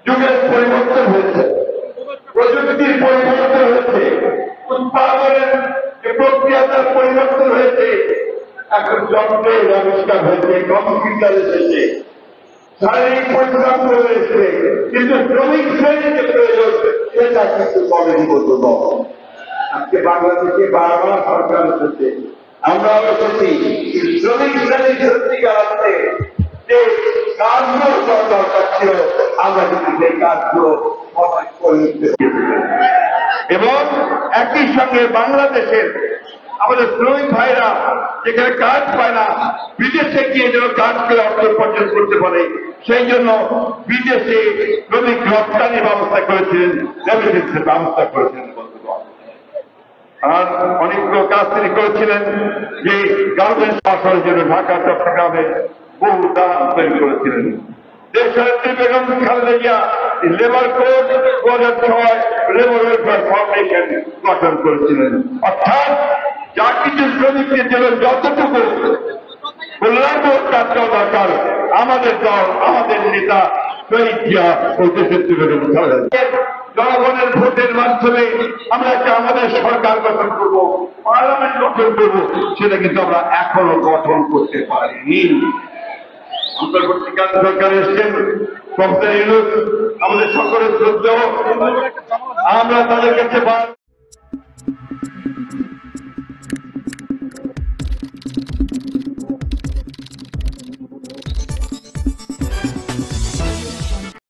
যুগের পরিবর্তন হয়েছে, প্রযুক্তির পরিবর্তন হয়েছে, উৎপাদনের যে প্রক্রিয়াটার পরিবর্তন হয়েছে, এখন যন্ত্রের আবিষ্কার হয়েছে, কম্পিউটার এসেছে, শারীরিক পরিশ্রম রয়েছে, কিন্তু শ্রমিক শ্রেণীর যে প্রয়োজন সেটা কিন্তু কমেনি বলব। আজকে বাংলাদেশে বারবার সরকার এসেছে, আমরাও এসেছি, শ্রমিক শ্রেণীর সত্যিকার অর্থে যে কাজগুলো দরকার ছিল আমরা কিন্তু সেই কাজগুলো করে উঠতে এবং একই সঙ্গে বাংলাদেশের আমাদের শ্রমিক ভাইরা যেখানে কাজ পায় না, বিদেশে গিয়ে যেন কাজ করে অর্থ উপার্জন করতে পারে, সেই জন্য বিদেশে শ্রমিক রপ্তানির ব্যবস্থা করেছিলেন, রেমিটেন্সের ব্যবস্থা করেছিলেন। আর অনেকগুলো কাজ তিনি করেছিলেন, যে গার্মেন্টস পাঠানোর জন্য ঢাকা চট্টগ্রামে বহু দাম তৈরি করেছিলেন। দেশনেত্রী Begum Khaleda Zia labour code 2006 labour welfare foundation গঠন করেছিলেন। অর্থাৎ যা কিছু শ্রমিকদের জন্য যতটুকু কল্যাণমূলক কাজ করা দরকার, আমাদের দল, আমাদের নেতা শহীদ জিয়া ও দেশনেত্রী বেগম খালেদা জিয়া জনগণের ভোটের মাধ্যমে আমরা একটা আমাদের সরকার গঠন করব, পার্লামেন্ট গঠন করব, সেটা কিন্তু আমরা এখনো গঠন করতে পারিনি। অন্তর্বর্তীকালীন সরকার এসছেন, প্রফেসর ইউনূস আমাদের সকলের শ্রদ্ধেয়, আমরা তাদের কাছে